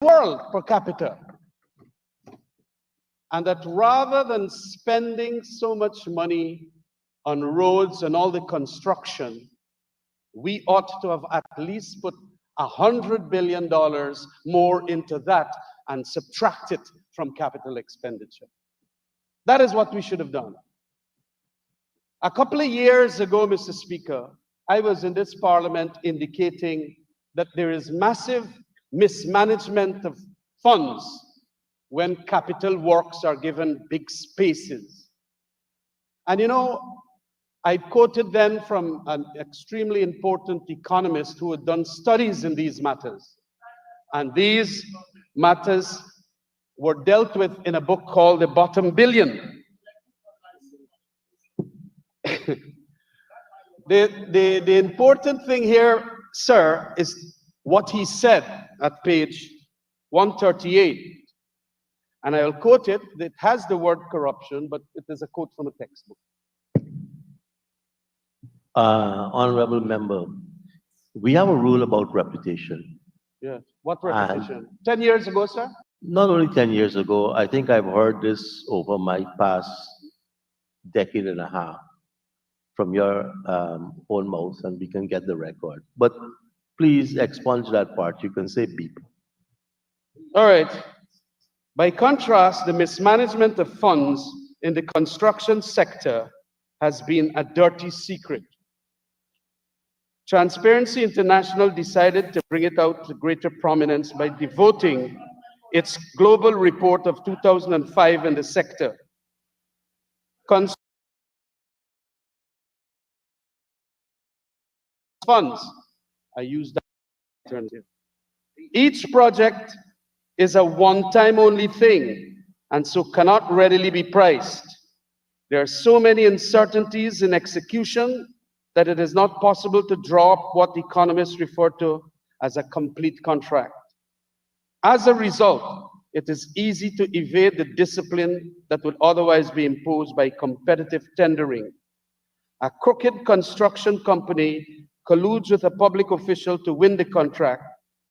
world per capita. And that rather than spending so much money on roads and all the construction, we ought to have at least put $100 billion more into that and subtract it from capital expenditure. That is what we should have done. A couple of years ago, Mr. Speaker, I was in this parliament indicating that there is massive mismanagement of funds when capital works are given big spaces. And you know, I quoted then from an extremely important economist who had done studies in these matters. And these matters were dealt with in a book called The Bottom Billion. The important thing here, sir, is what he said at page 138. And I'll quote it. It has the word corruption, but it is a quote from a textbook. Honorable member, we have a rule about reputation. Yeah. What reputation? 10 years ago, sir? Not only 10 years ago, I think I've heard this over my past decade and a half from your own mouth, and we can get the record. But please expunge that part. You can say beep. All right. By contrast, the mismanagement of funds in the construction sector has been a dirty secret. Transparency International decided to bring it out to greater prominence by devoting its global report of 2005 in the sector. Funds, I use that alternative. Each project is a one-time only thing and so cannot readily be priced. There are so many uncertainties in execution that it is not possible to draw up what economists refer to as a complete contract. As a result, it is easy to evade the discipline that would otherwise be imposed by competitive tendering. A crooked construction company colludes with a public official to win the contract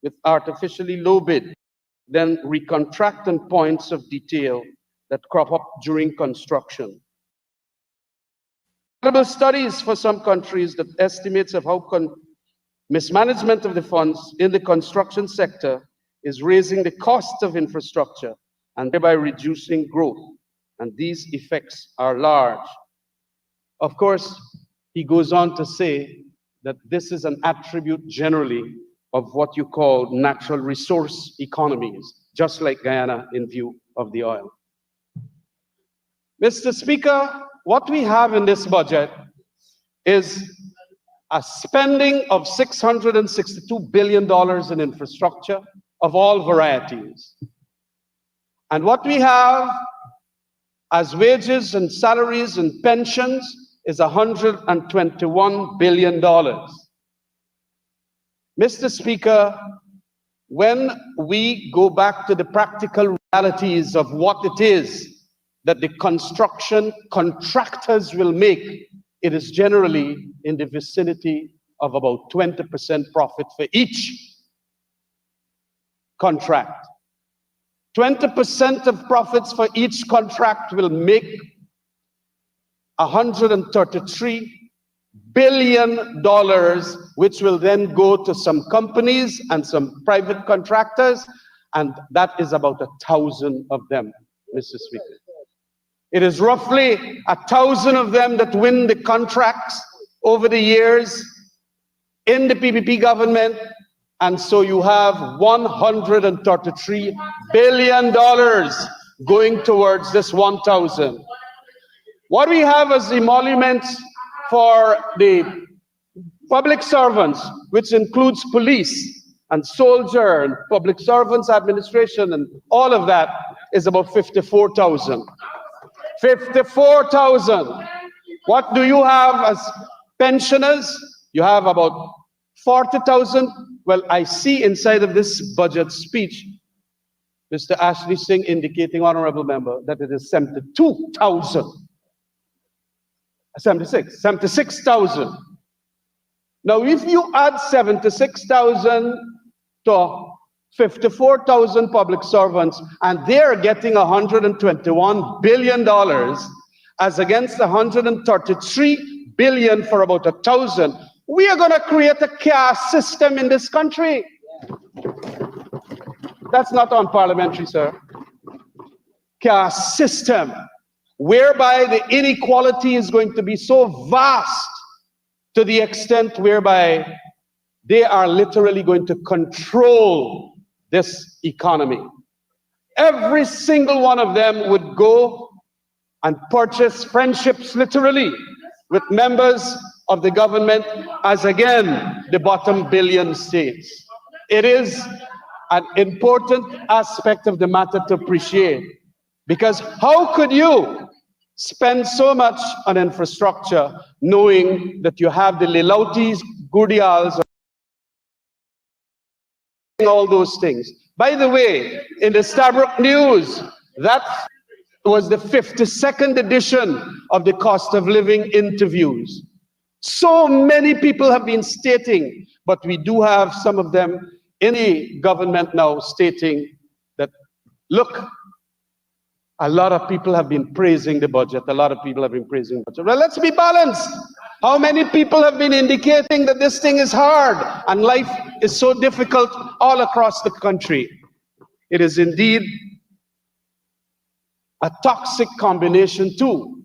with artificially low bid, then recontract on points of detail that crop up during construction. Credible studies for some countries that estimates of how mismanagement of the funds in the construction sector is raising the cost of infrastructure and thereby reducing growth. And these effects are large. Of course, he goes on to say that this is an attribute generally of what you call natural resource economies, just like Guyana in view of the oil. Mr. Speaker, what we have in this budget is a spending of $662 billion in infrastructure of all varieties. And what we have as wages and salaries and pensions is $121 billion. Mr. Speaker, when we go back to the practical realities of what it is that the construction contractors will make, it is generally in the vicinity of about 20% profit for each contract. 20% of profits for each contract will make $133 billion, which will then go to some companies and some private contractors, and that is about 1,000 of them, Mr. Speaker. It is roughly 1,000 of them that win the contracts over the years in the PPP government, and so you have $133 billion going towards this 1,000. What we have as emoluments for the public servants, which includes police and soldier and public servants administration and all of that, is about 54,000. 54,000. What do you have as pensioners? You have about 40,000. Well, I see inside of this budget speech, Mr. Ashley Singh indicating, honorable member, that it is 72,000. 76,000. Now, if you add 76,000 to 54,000 public servants, and they're getting $121 billion as against 133 billion for about 1,000. We are going to create a caste system in this country. That's not unparliamentary, sir. Caste system, whereby the inequality is going to be so vast to the extent whereby they are literally going to control this economy. Every single one of them would go and purchase friendships literally with members of the government as, again, the bottom billion states. It is an important aspect of the matter to appreciate, because how could you spend so much on infrastructure knowing that you have the Lilautis, Gurdials, all those things? By the way, in the Stabroek News, that was the 52nd edition of the cost of living interviews. So many people have been stating, but we do have some of them in the government now stating that, look, a lot of people have been praising the budget. A lot of people have been praising the budget. Well, let's be balanced. How many people have been indicating that this thing is hard and life is so difficult all across the country? It is indeed a toxic combination too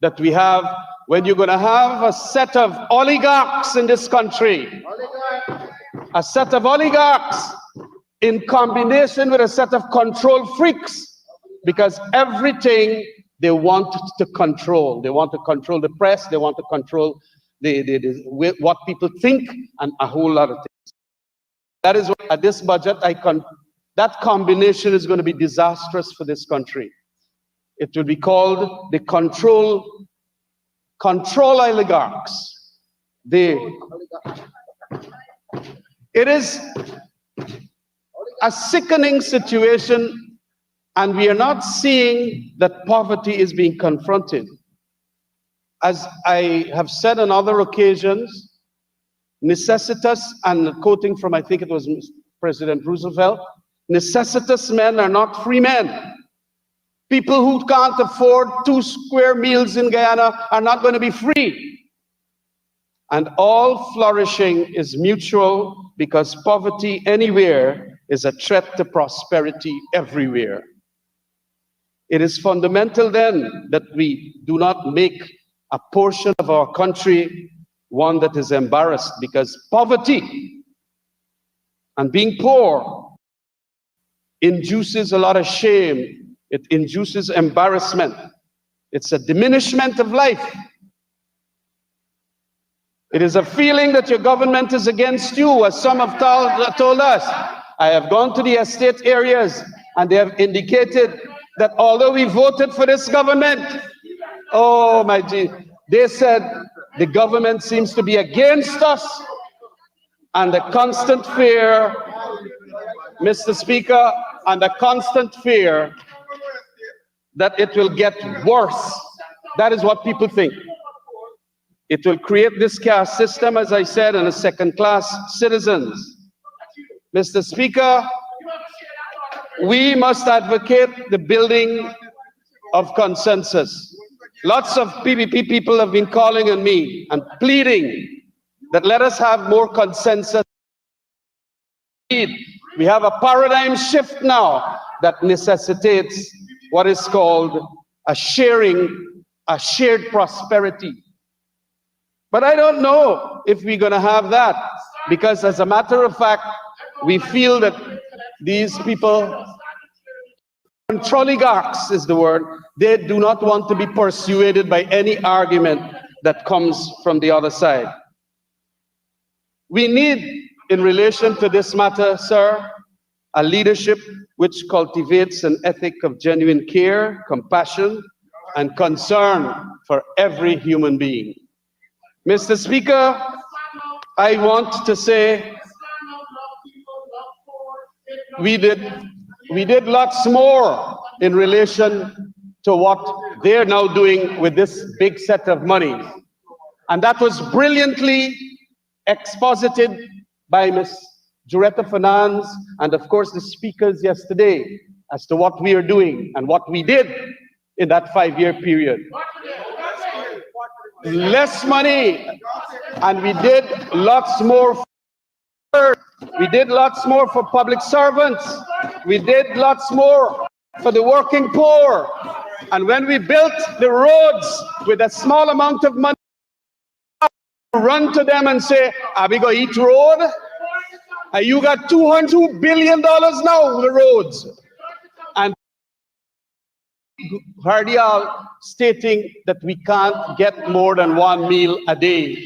that we have when you're going to have a set of oligarchs in this country. A set of oligarchs in combination with a set of control freaks, because everything they want to control. They want to control the press, they want to control what people think, and a whole lot of things. That is why at this budget, that combination is going to be disastrous for this country. It will be called the control oligarchs. It is a sickening situation, and we are not seeing that poverty is being confronted. As I have said on other occasions, necessitous, and quoting from, I think it was President Roosevelt, necessitous men are not free men. People who can't afford 2 square meals in Guyana are not going to be free. And all flourishing is mutual, because poverty anywhere is a threat to prosperity everywhere. It is fundamental then that we do not make a portion of our country one that is embarrassed, because poverty and being poor induces a lot of shame. It induces embarrassment. It's a diminishment of life. It is a feeling that your government is against you, as some have told us. I have gone to the estate areas and they have indicated that although we voted for this government, oh my G, they said the government seems to be against us, and the constant fear, Mr. Speaker, and the constant fear that it will get worse. That is what people think. It will create this caste system, as I said, and a second-class citizens. Mr. Speaker, we must advocate the building of consensus. Lots of PPP people have been calling on me and pleading that let us have more consensus. We have a paradigm shift now that necessitates what is called a shared prosperity. But I don't know if we're going to have that, because as a matter of fact, we feel that these people, oligarchs is the word, they do not want to be persuaded by any argument that comes from the other side. We need, in relation to this matter, sir, a leadership which cultivates an ethic of genuine care, compassion, and concern for every human being. Mr. Speaker, I want to say we did lots more in relation to what they're now doing with this big set of money. And that was brilliantly exposited by Ms. Director Finance, and of course the speakers yesterday as to what we are doing and what we did in that 5-year period. Less money, and we did lots more. We did lots more for public servants. We did lots more for the working poor. And when we built the roads with a small amount of money, run to them and say, are we going to eat road? You got $202 billion now for the roads. And Hardial stating that we can't get more than 1 meal a day.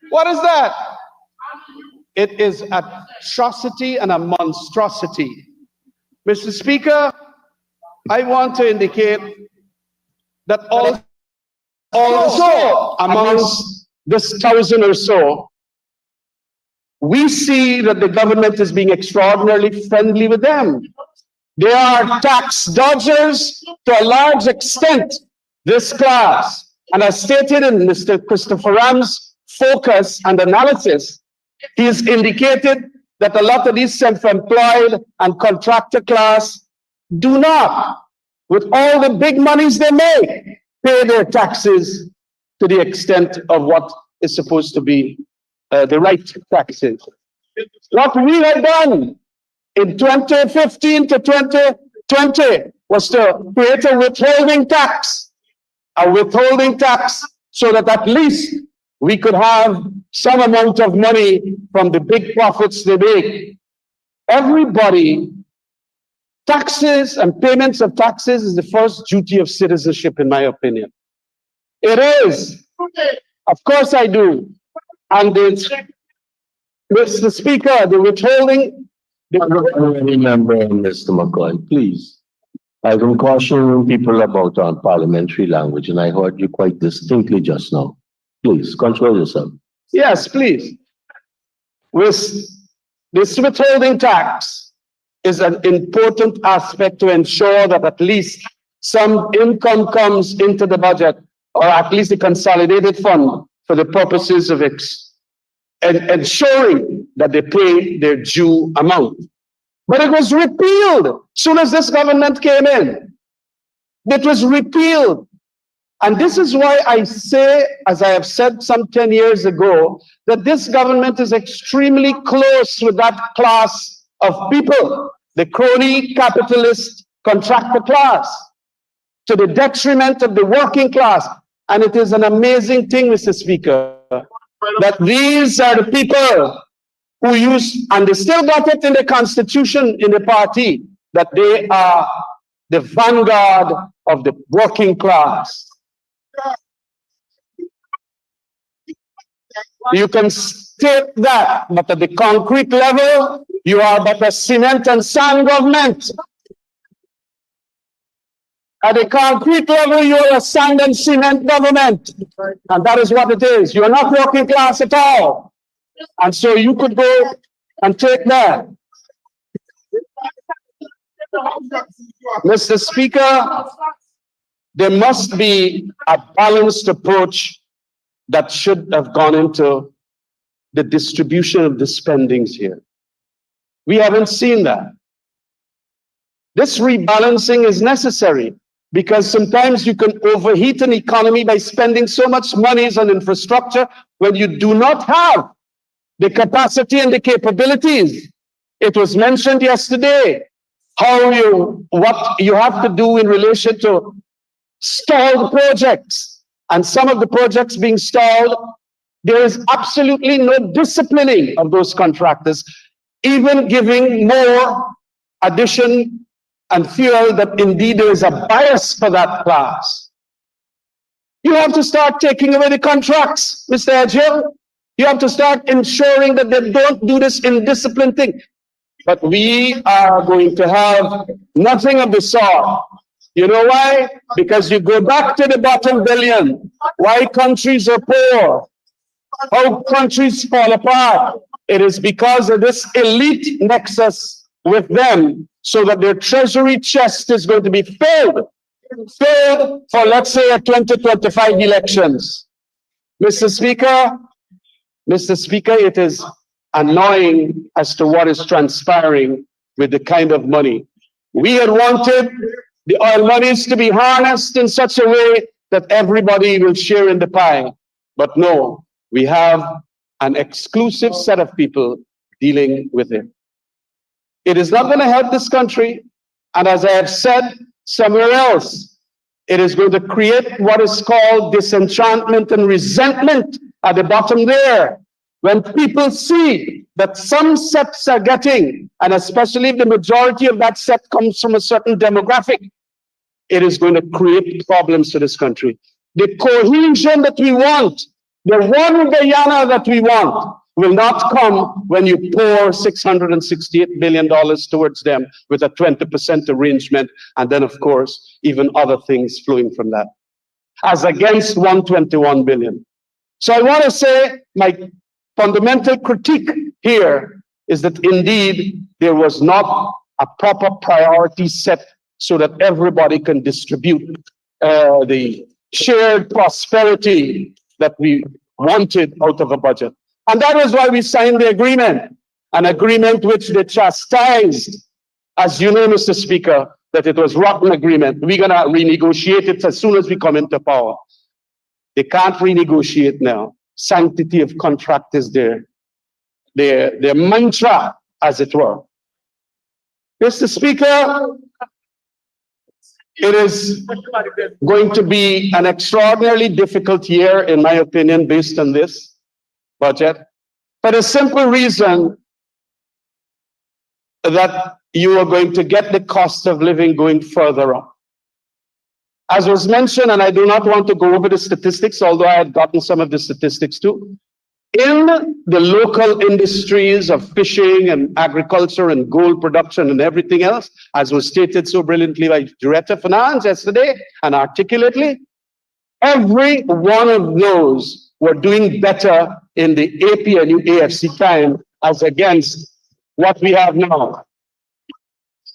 What is that? It is atrocity and a monstrosity. Mr. Speaker, I want to indicate that also amongst this 1,000 or so, we see that the government is being extraordinarily friendly with them. They are tax dodgers to a large extent, this class. And as stated in Mr. Christopher Ram's focus and analysis, he has indicated that a lot of these self-employed and contractor class do not, with all the big monies they make, pay their taxes to the extent of what is supposed to be the right taxes. What we had done in 2015 to 2020 was to create a withholding tax so that at least we could have some amount of money from the big profits they make. Everybody, taxes and payments of taxes is the first duty of citizenship, in my opinion. It is. Of course I do. And Mr. Speaker, the withholding... Remember, Mr. McCoy, please. I've been cautioning people about parliamentary language, and I heard you quite distinctly just now. Please, control yourself. Yes, please. This withholding tax is an important aspect to ensure that at least some income comes into the budget, or at least the consolidated fund, for the purposes of ensuring that they pay their due amount. But it was repealed as soon as this government came in. It was repealed. And this is why I say, as I have said some 10 years ago, that this government is extremely close with that class of people, the crony capitalist contractor class, to the detriment of the working class. And it is an amazing thing, Mr. Speaker, that these are the people who use, and they still got it in the constitution in the party, that they are the vanguard of the working class. You can state that, but at the concrete level, you are but a cement and sand government. At the concrete level, you are a sand and cement government. And that is what it is. You are not working class at all. And so you could go and take that. Mr. Speaker, there must be a balanced approach that should have gone into the distribution of the spendings here. We haven't seen that. This rebalancing is necessary because sometimes you can overheat an economy by spending so much money on infrastructure when you do not have the capacity and the capabilities. It was mentioned yesterday what you have to do in relation to stalled projects, and some of the projects being stalled, there is absolutely no disciplining of those contractors, even giving more addition and fuel that indeed there is a bias for that class. You have to start taking away the contracts, Mr. Edghill. You have to start ensuring that they don't do this indisciplined thing. But we are going to have nothing of the sort. You know why? Because you go back to the bottom billion. Why countries are poor? How countries fall apart? It is because of this elite nexus with them, so that their treasury chest is going to be filled for, let's say, a 2025 elections. Mr. Speaker, it is annoying as to what is transpiring with the kind of money. We had wanted the oil monies to be harnessed in such a way that everybody will share in the pie. But no, we have an exclusive set of people dealing with it. It is not going to help this country. And as I have said somewhere else, it is going to create what is called disenchantment and resentment at the bottom there. When people see that some sets are getting, and especially if the majority of that set comes from a certain demographic, it is going to create problems to this country. The cohesion that we want, the one Guyana that we want, will not come when you pour $668 billion towards them with a 20% arrangement, and then, of course, even other things flowing from that, as against 121 billion. So I want to say my fundamental critique here is that indeed there was not a proper priority set so that everybody can distribute the shared prosperity that we wanted out of a budget. And that is why we signed the agreement, an agreement which they chastised, as you know, Mr. Speaker, that it was rotten agreement. We're going to renegotiate it as soon as we come into power. They can't renegotiate now. Sanctity of contract is their mantra, as it were. Mr. Speaker, it is going to be an extraordinarily difficult year, in my opinion, based on this budget, for the simple reason that you are going to get the cost of living going further up. As was mentioned, and I do not want to go over the statistics, although I had gotten some of the statistics too, in the local industries of fishing and agriculture and gold production and everything else, as was stated so brilliantly by Director of Finance yesterday and articulately, every one of those were doing better in the APNU AFC time as against what we have now.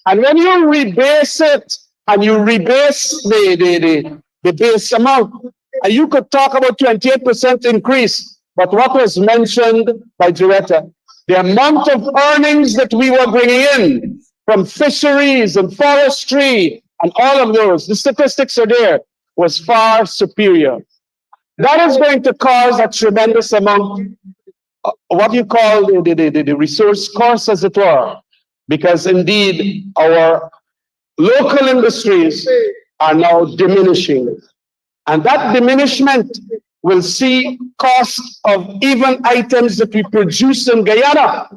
And when you rebase it, and you rebase the base amount, and you could talk about 28% increase, but what was mentioned by Director, the amount of earnings that we were bringing in from fisheries and forestry and all of those, the statistics are there, was far superior. That is going to cause a tremendous amount, what you call the resource cost, as it were, because indeed our local industries are now diminishing. And that diminishment will see cost of even items that we produce in Guyana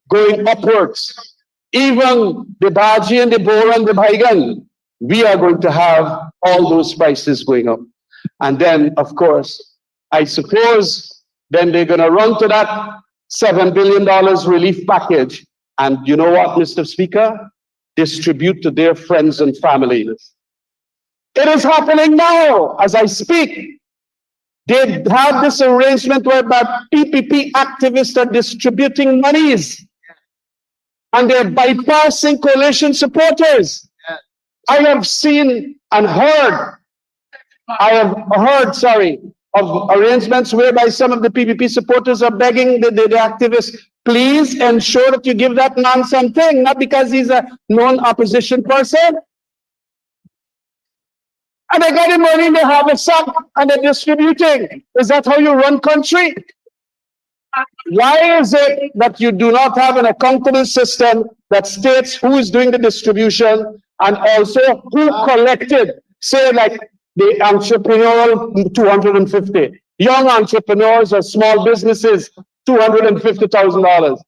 going upwards. Even the Baji and the Bora and the Baigan, we are going to have all those prices going up. And then, of course, I suppose then they're going to run to that $7 billion relief package. And you know what, Mr. Speaker? Distribute to their friends and families. It is happening now as I speak. They have this arrangement whereby PPP activists are distributing monies and they're bypassing coalition supporters. I have seen and heard, of arrangements whereby some of the PPP supporters are begging the activists, please ensure that you give that man something, not because he's a known opposition person. And they got the money, they have a sack, and they're distributing. Is that how you run country? Why is it that you do not have an accountable system that states who is doing the distribution and also who collected, say like the entrepreneurial 250, young entrepreneurs or small businesses, $250,000.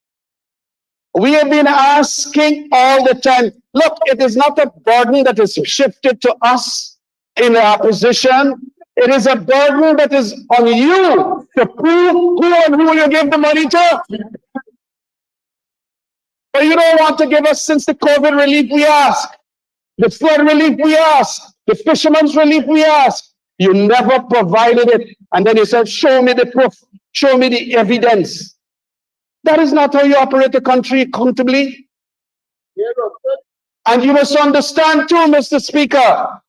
We have been asking all the time, look, it is not a burden that is shifted to us in the opposition. It is a burden that is on you to prove who and who you give the money to. But you don't want to give us, since the COVID relief we ask, the flood relief we ask, the fisherman's relief we ask. You never provided it. And then you said, show me the proof, show me the evidence. That is not how you operate a country accountably. And you must understand too, Mr. Speaker,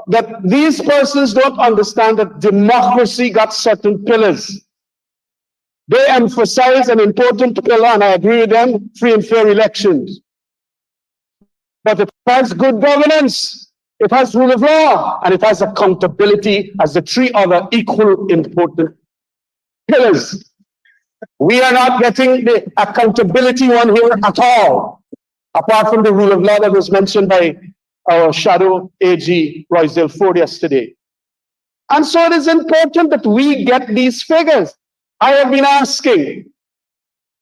that these persons don't understand that democracy got certain pillars. They emphasize an important pillar, and I agree with them, free and fair elections. But it has good governance, it has rule of law, and it has accountability as the three other equal important pillars. We are not getting the accountability one here at all, apart from the rule of law that was mentioned by our shadow AG, Roysdale Ford, yesterday. And so it is important that we get these figures. I have been asking,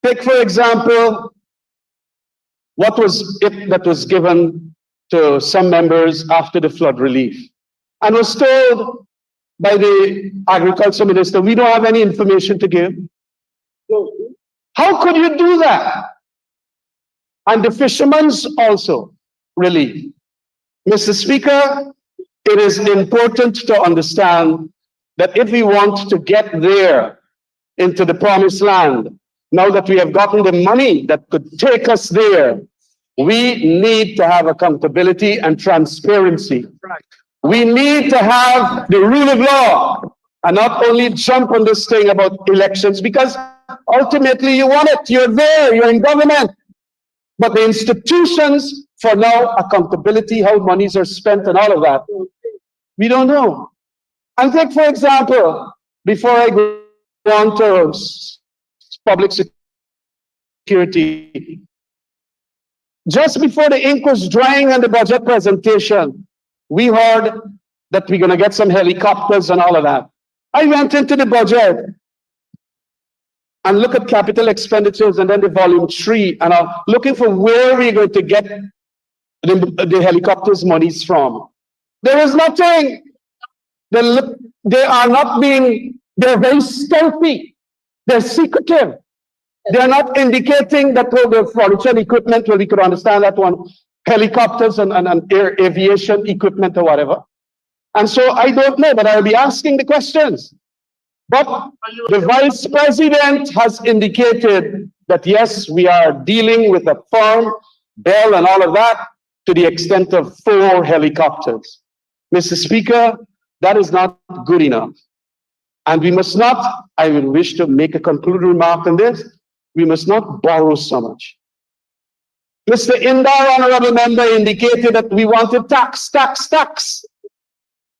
take for example, what was it that was given to some members after the flood relief, and was told by the agriculture minister, we don't have any information to give. How could you do that? And the fishermen's also relief. Mr. Speaker, it is important to understand that if we want to get there into the promised land, now that we have gotten the money that could take us there, we need to have accountability and transparency. We need to have the rule of law and not only jump on this thing about elections, because ultimately you want it, you're there, you're in government. But the institutions, for now, accountability, how monies are spent and all of that, we don't know. And take, for example, before I go on to public security, just before the ink was drying on the budget presentation, we heard that we're going to get some helicopters and all of that. I went into the budget and look at capital expenditures and then the volume 3, and I'm looking for where we're going to get the helicopters monies from. There is nothing. They are not being, they're very stealthy. They're secretive. They're not indicating that the furniture and equipment, well, we could understand that one, helicopters and air aviation equipment or whatever. And so I don't know, but I'll be asking the questions. But the vice president has indicated that yes, we are dealing with a firm, Bell and all of that, to the extent of 4 helicopters. Mr. Speaker, that is not good enough. And we must not, I will wish to make a concluding remark on this, we must not borrow so much. Mr. Indar, honorable member, indicated that we wanted tax.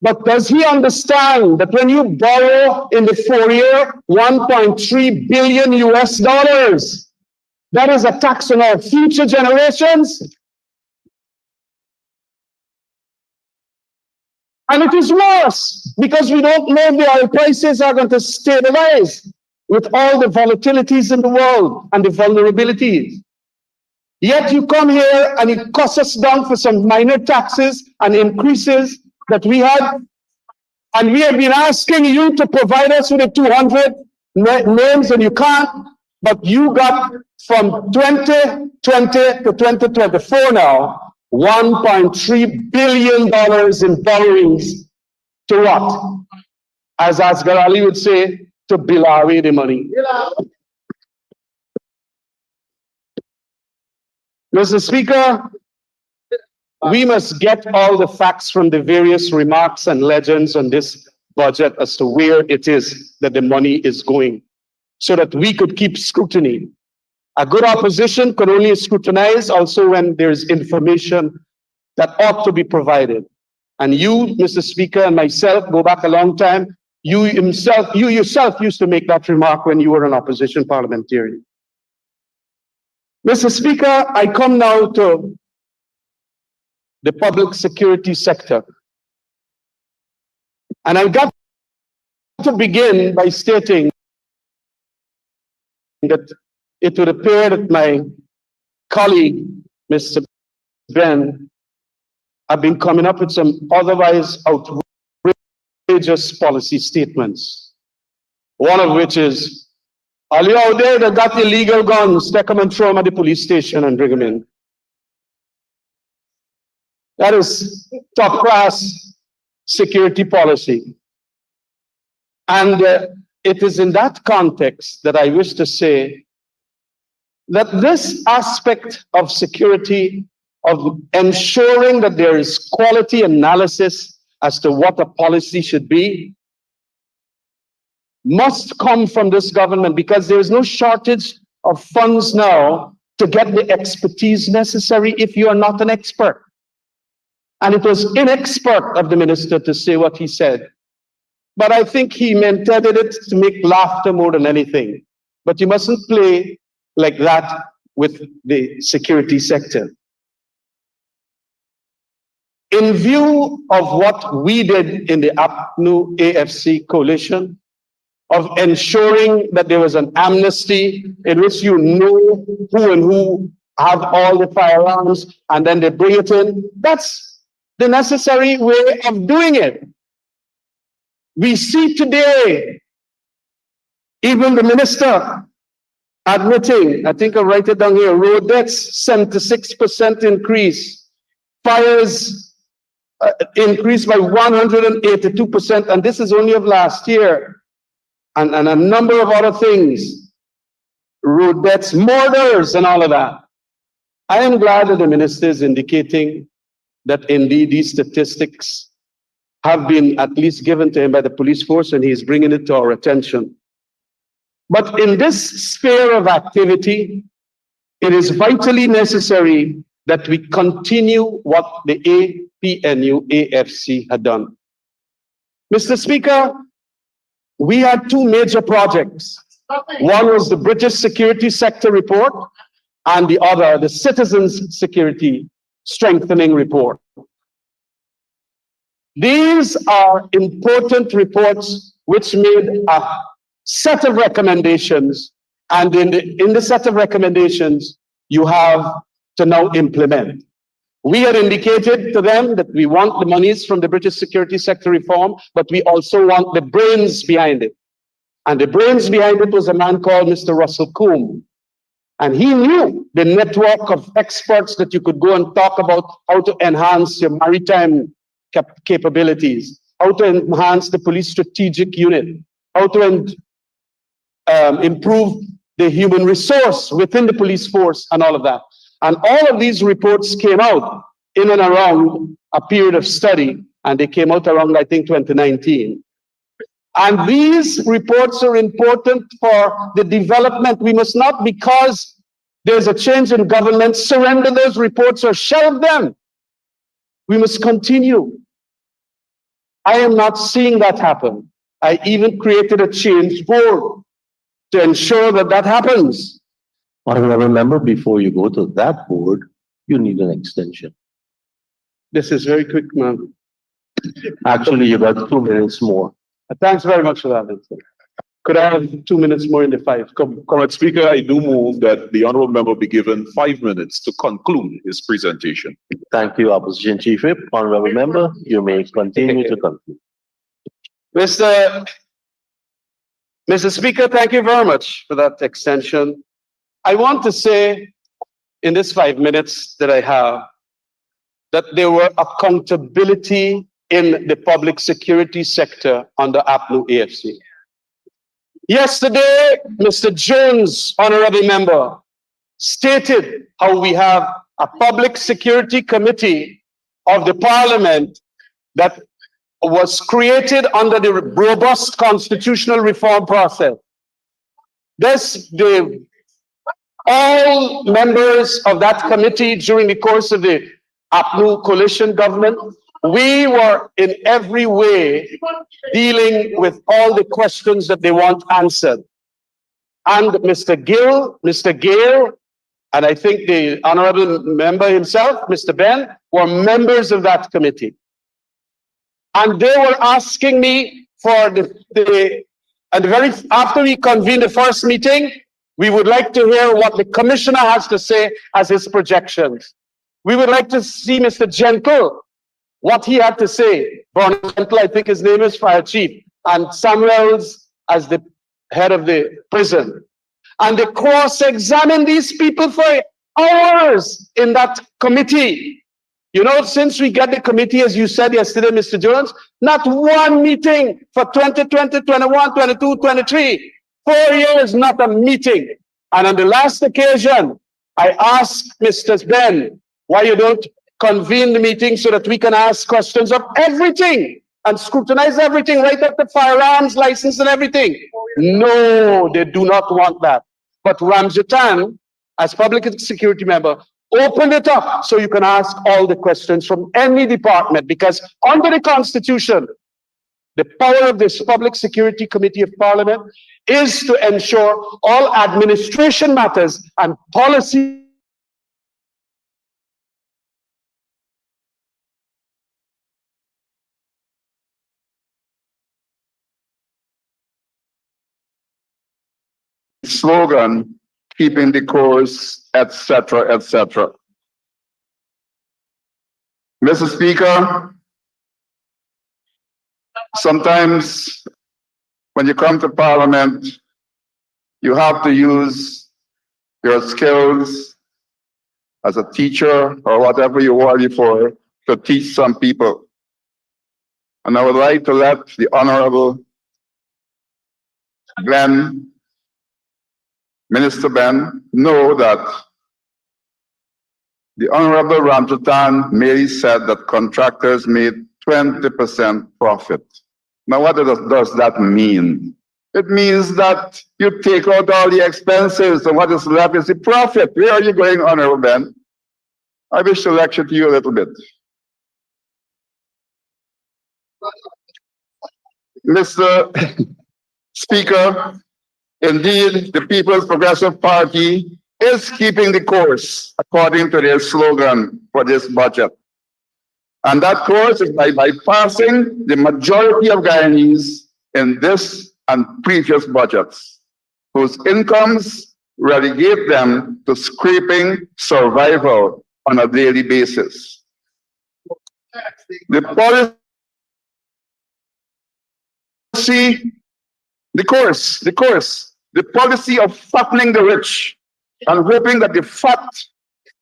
But does he understand that when you borrow in the 4-year, $1.3 billion US, that is a tax on our future generations? And it is worse because we don't know if the oil prices are going to stabilize with all the volatilities in the world and the vulnerabilities. Yet you come here and it costs us down for some minor taxes and increases that we had, and we have been asking you to provide us with the 200 names, and you can't, but you got from 2020 to 2024 now, $1.3 billion in borrowings to what? As Asghar Ali would say, to bill away the money. Mr. Speaker, we must get all the facts from the various remarks and legends on this budget as to where it is that the money is going, so that we could keep scrutiny. A good opposition could only scrutinize also when there's information that ought to be provided. And you, Mr. Speaker, and myself go back a long time. You yourself used to make that remark when you were an opposition parliamentarian. Mr. Speaker, I come now to the public security sector. And I've got to begin by stating that it would appear that my colleague, Mr. Ben, have been coming up with some otherwise outrageous policy statements. One of which is, all you out there that got illegal guns, take them and throw them at the police station and bring them in. That is top-class security policy. And it is in that context that I wish to say that this aspect of security, of ensuring that there is quality analysis as to what a policy should be, must come from this government, because there is no shortage of funds now to get the expertise necessary if you are not an expert. And it was inexpert of the minister to say what he said. But I think he intended it to make laughter more than anything. But you mustn't play like that with the security sector. In view of what we did in the APNU AFC coalition, of ensuring that there was an amnesty in which you know who and who have all the firearms, and then they bring it in, that's the necessary way of doing it. We see today, even the minister admitting, I think I'll write it down here, road deaths, 76% increase, fires increased by 182%, and this is only of last year, and a number of other things, road deaths, murders, and all of that. I am glad that the minister is indicating that indeed these statistics have been at least given to him by the police force, and he is bringing it to our attention. But in this sphere of activity, it is vitally necessary that we continue what the APNU AFC had done. Mr. Speaker, we had two major projects. One was the British Security Sector Report, and the other, the Citizens Security Strengthening Report. These are important reports which made a set of recommendations, and in the set of recommendations, you have to now implement. We had indicated to them that we want the monies from the British Security Sector Reform, but we also want the brains behind it. And the brains behind it was a man called Mr. Russell Coombe. And he knew the network of experts that you could go and talk about how to enhance your maritime capabilities, how to enhance the police strategic unit, how to improve the human resource within the police force and all of that. And all of these reports came out in and around a period of study, and they came out around, I think, 2019. And these reports are important for the development. We must not, because there's a change in government, surrender those reports or shelve them. We must continue. I am not seeing that happen. I even created a change board to ensure that that happens. Honorable member, before you go to that board, you need an extension. This is very quick, ma'am. Actually, you got 2 minutes more. Thanks very much for that, Mr. Could I have 2 minutes more in the 5? Correct, Speaker. I do move that the honorable member be given 5 minutes to conclude his presentation. Thank you, Opposition Chief Whip. Honorable member, you may continue to conclude. Mr. Speaker, thank you very much for that extension. I want to say in this 5 minutes that I have that there were accountability in the public security sector under APNU AFC. Yesterday, Mr. Jones, honorable member, stated how we have a public security committee of the parliament that was created under the robust constitutional reform process. All members of that committee during the course of the APNU coalition government, we were in every way dealing with all the questions that they want answered. And Mr. Gale, and I think the honorable member himself, Mr. Ben, were members of that committee. And they were asking me for after we convened the first meeting, we would like to hear what the commissioner has to say as his projections. We would like to see Mr. Gentle, what he had to say. Brian Gentle, I think his name is, Fire Chief, and Samuels as the head of the prison. And they cross-examined these people for hours in that committee. You know, since we got the committee, as you said yesterday, Mr. Jones, not one meeting for 2020, 21, 22, 23. 4 years, not a meeting. And on the last occasion, I asked Mr. Ben, why you don't convene the meeting so that we can ask questions of everything and scrutinize everything right up to firearms license and everything. No, they do not want that. But Ramjatan, as public security member, opened it up so you can ask all the questions from any department, because under the Constitution, the power of this Public Security Committee of Parliament is to ensure all administration matters and policy slogan, keeping the course, etc., etc. Mr. Speaker, sometimes when you come to Parliament, you have to use your skills as a teacher or whatever you are for to teach some people. And I would like to let the Honorable Ben, Minister Ben, know that the Honorable Ramjatan merely said that contractors made 20% profit. Now, what does that mean? It means that you take out all the expenses and what is left is the profit. Where are you going, Honorable Ben? I wish to lecture to you a little bit. Mr. Speaker, indeed, the People's Progressive Party is keeping the course according to their slogan for this budget. And that course is by bypassing the majority of Guyanese in this and previous budgets, whose incomes relegate them to scraping survival on a daily basis. The policy of fattening the rich and hoping that the fat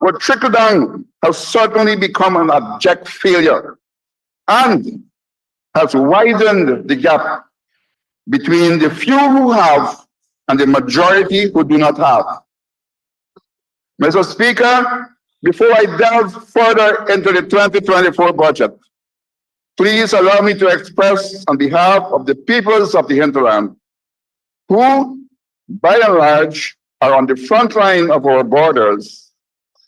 will trickle down has certainly become an abject failure and has widened the gap between the few who have and the majority who do not have. Mr. Speaker, before I delve further into the 2024 budget, please allow me to express on behalf of the peoples of the hinterland, who, by and large, are on the front line of our borders,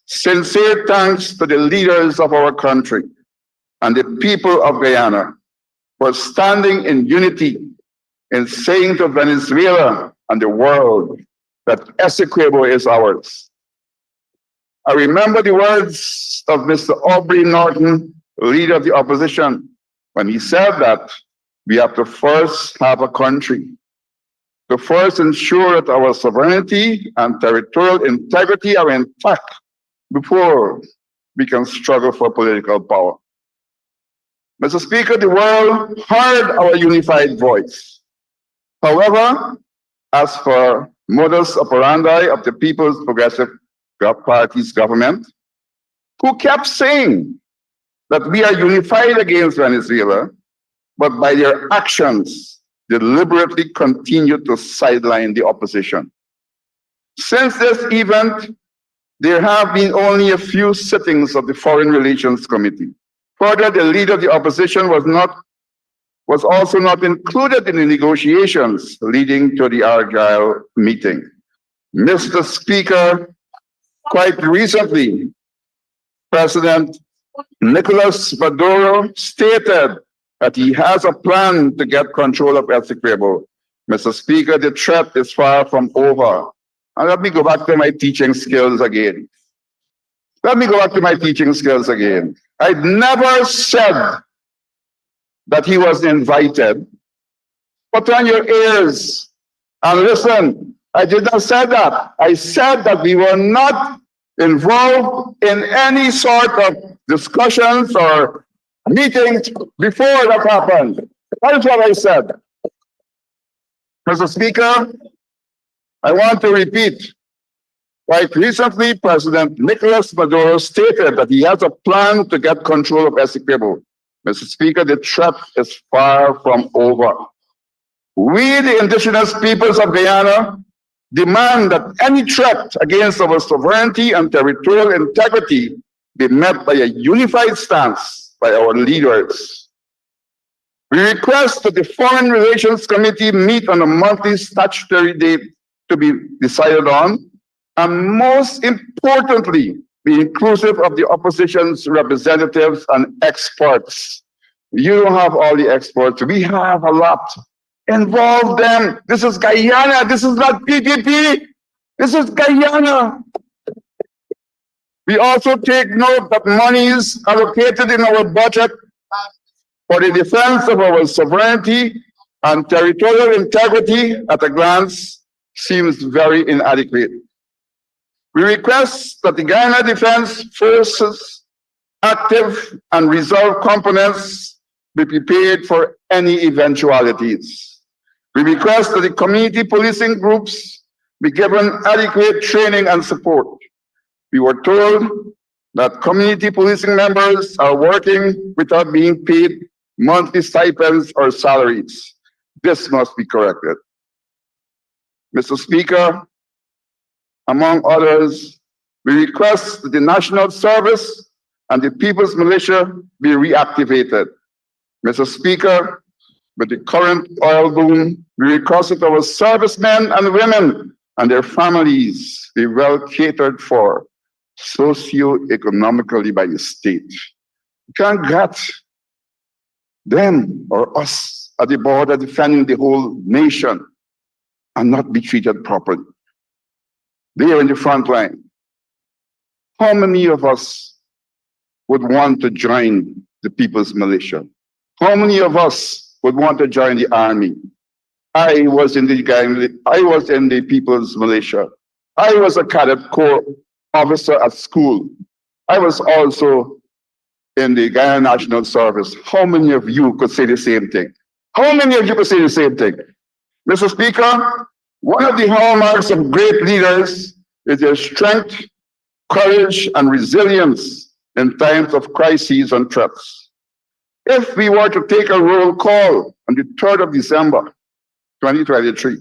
sincere thanks to the leaders of our country and the people of Guyana for standing in unity in saying to Venezuela and the world that Essequibo is ours. I remember the words of Mr. Aubrey Norton, leader of the opposition, when he said that we have to first have a country, to first ensure that our sovereignty and territorial integrity are intact before we can struggle for political power. Mr. Speaker, the world heard our unified voice. However, as for modus operandi of the People's Progressive Party's government, who kept saying that we are unified against Venezuela, but by their actions, deliberately continue to sideline the opposition. Since this event, there have been only a few sittings of the Foreign Relations Committee. Further, the leader of the opposition was also not included in the negotiations leading to the Argyle meeting. Mr. Speaker, quite recently, President Nicolas Maduro stated that he has a plan to get control of Essequibo. Mr. Speaker, the threat is far from over. And let me go back to my teaching skills again. I never said that he was invited. Put on your ears and listen. I did not say that. I said that we were not involved in any sort of discussions or meetings before that happened. That is what I said. Mr. Speaker, I want to repeat. Quite recently, President Nicolas Maduro stated that he has a plan to get control of Essequibo. Mr. Speaker, the threat is far from over. We, the indigenous peoples of Guyana, demand that any threat against our sovereignty and territorial integrity be met by a unified stance by our leaders. We request that the Foreign Relations Committee meet on a monthly statutory date to be decided on, and most importantly, be inclusive of the opposition's representatives and experts. You don't have all the experts. We have a lot. Involve them. This is Guyana. This is not PPP. This is Guyana. We also take note that monies allocated in our budget for the defense of our sovereignty and territorial integrity at a glance seems very inadequate. We request that the Guyana Defense Forces active and reserve components be prepared for any eventualities. We request that the community policing groups be given adequate training and support. We were told that community policing members are working without being paid monthly stipends or salaries. This must be corrected. Mr. Speaker, among others, we request that the National Service and the People's Militia be reactivated. Mr. Speaker, with the current oil boom, we request that our servicemen and women and their families be well catered for socio-economically by the state. You can't get them or us at the border defending the whole nation and not be treated properly. They are in the front line. How many of us would want to join the People's Militia? How many of us would want to join the army? I was in the People's Militia. I was a cadet corps officer at school. I was also in the Guyana National Service. How many of you could say the same thing? How many of you could say the same thing? Mr. Speaker, one of the hallmarks of great leaders is their strength, courage, and resilience in times of crises and threats. If we were to take a roll call on the 3rd of December, 2023,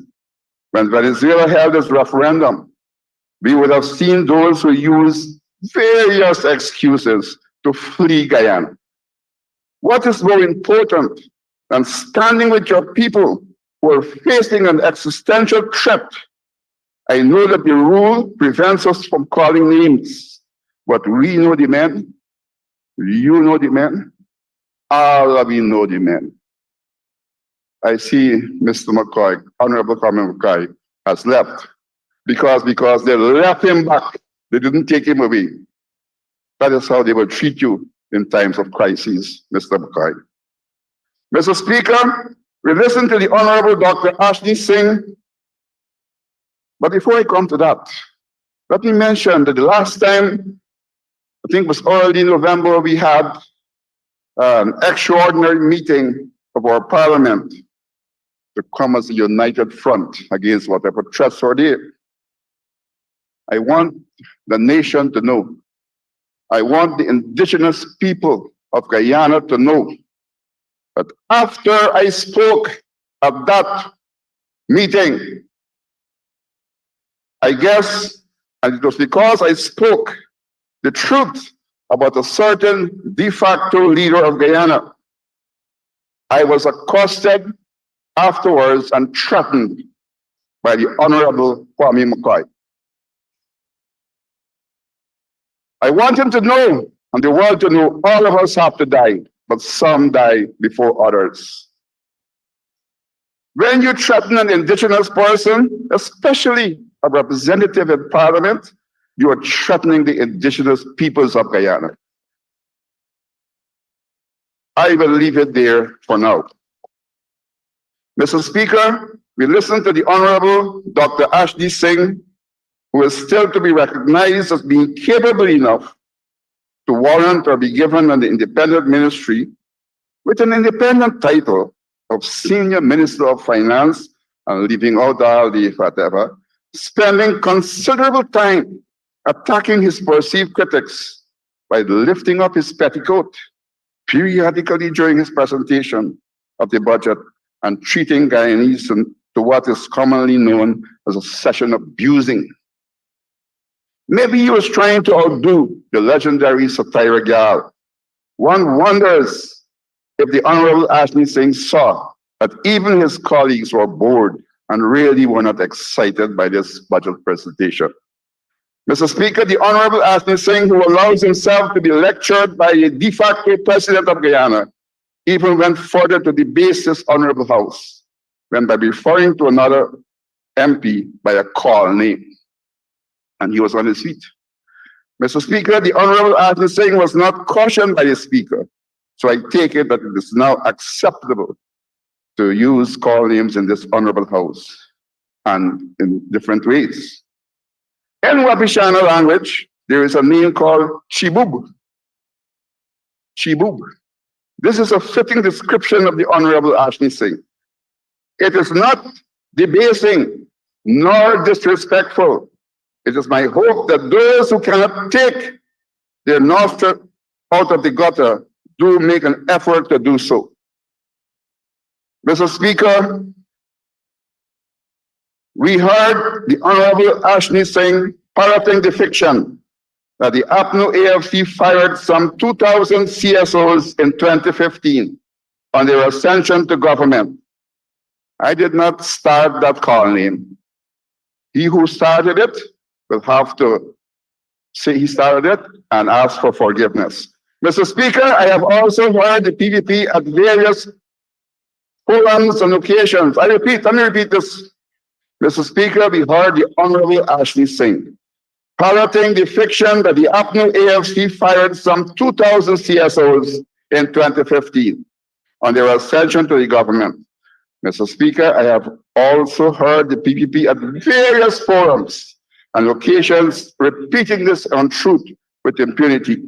when Venezuela held its referendum, we would have seen those who used various excuses to flee Guyana. What is more important than standing with your people who are facing an existential threat? I know that the rule prevents us from calling names, but we know the men, you know the men, all of you know the men. I see Mr. McCoy, Honorable Carmen McCoy, has left because they left him back. They didn't take him away. That is how they will treat you in times of crisis, Mr. McCoy. Mr. Speaker, we listened to the Honorable Dr. Ashley Singh. But before I come to that, let me mention that the last time, I think it was early November, we had an extraordinary meeting of our parliament to come as a united front against whatever threats are there. I want the nation to know. I want the indigenous people of Guyana to know that after I spoke at that meeting, I guess, and it was because I spoke the truth about a certain de facto leader of Guyana, I was accosted afterwards and threatened by the Honorable Kwame McCoy. I want him to know, and the world to know, all of us have to die, but some die before others. When you threaten an indigenous person, especially a representative in parliament, you are threatening the indigenous peoples of Guyana. I will leave it there for now. Mr. Speaker, we listened to the Honorable Dr. Ashley Singh, who is still to be recognized as being capable enough to warrant or be given an independent ministry with an independent title of Senior Minister of Finance, and leaving out all the whatever, spending considerable time attacking his perceived critics by lifting up his petticoat periodically during his presentation of the budget and treating Guyanese to what is commonly known as a session of abusing. Maybe he was trying to outdo the legendary Satira Gal. One wonders if the Honorable Ashley Singh saw that even his colleagues were bored and really were not excited by this budget presentation. Mr. Speaker, the Honorable Ashley Singh, who allows himself to be lectured by a de facto president of Guyana, even went further to debase this Honorable House when by referring to another MP by a call name. And he was on his feet. Mr. Speaker, the Honorable Ashley Singh was not cautioned by the Speaker, so I take it that it is now acceptable to use call names in this Honorable House and in different ways. In Wapishana language, there is a name called Chibub. Chibub. This is a fitting description of the Honorable Ashley Singh. It is not debasing nor disrespectful. It is my hope that those who cannot take their nostril out of the gutter do make an effort to do so. Mr. Speaker, we heard the Honorable Ashley Singh parroting the fiction that the APNU AFC fired some 2,000 CSOs in 2015 on their ascension to government. I did not start that call name. He who started it will have to say he started it and ask for forgiveness. Mr. Speaker, I have also heard the PPP at various forums and occasions. Let me repeat this. Mr. Speaker, we heard the Honorable Ashley Singh parroting the fiction that the APNU AFC fired some 2,000 CSOs in 2015 on their ascension to the government. Mr. Speaker, I have also heard the PPP at various forums and occasions repeating this untruth with impunity.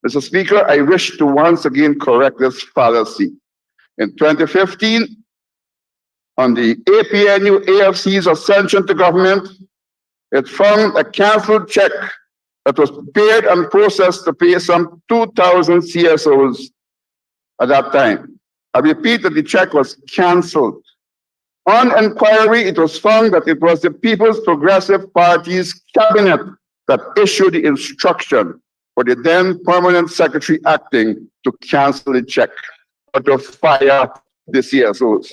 Mr. Speaker, I wish to once again correct this fallacy. In 2015, on the APNU AFC's ascension to government, it found a cancelled check that was prepared and processed to pay some 2,000 CSOs at that time. I repeat that the check was cancelled. On inquiry, it was found that it was the People's Progressive Party's cabinet that issued the instruction for the then permanent secretary acting to cancel the check or to fire the CSOs.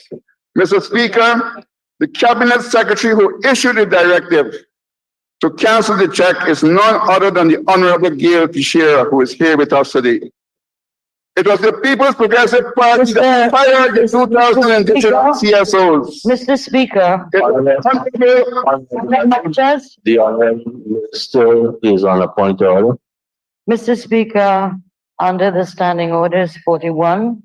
Mr. Speaker, the cabinet secretary who issued the directive to cancel the check is none other than the Honorable Gail Teixeira, who is here with us today. It was the People's Progressive Party that fired the 2,000 indigenous CSOs. Mr. Speaker, The Honorable Minister is on a point of order. Mr. Speaker, under the Standing Orders 41,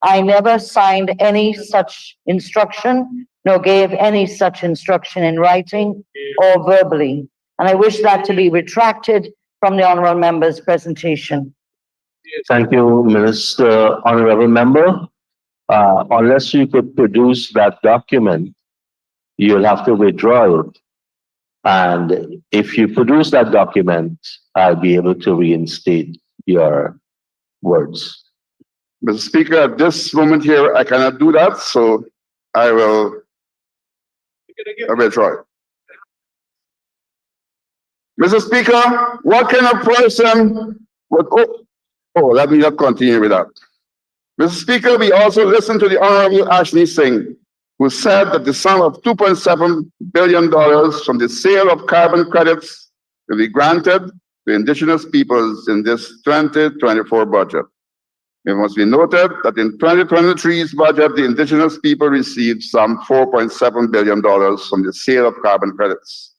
I never signed any such instruction, nor gave any such instruction in writing or verbally. And I wish that to be retracted from the honorable member's presentation. Thank you, Minister. Honorable Member, unless you could produce that document, you'll have to withdraw it. And if you produce that document, I'll be able to reinstate your words. Mr. Speaker, at this moment here, I cannot do that, so I will withdraw it. Mr. Speaker, what kind of person would... let me not continue with that. Mr. Speaker, we also listened to the Honorable Ashley Singh, who said that the sum of $2.7 billion from the sale of carbon credits will be granted to indigenous peoples in this 2024 budget. It must be noted that in 2023's budget, the indigenous people received some $4.7 billion from the sale of carbon credits.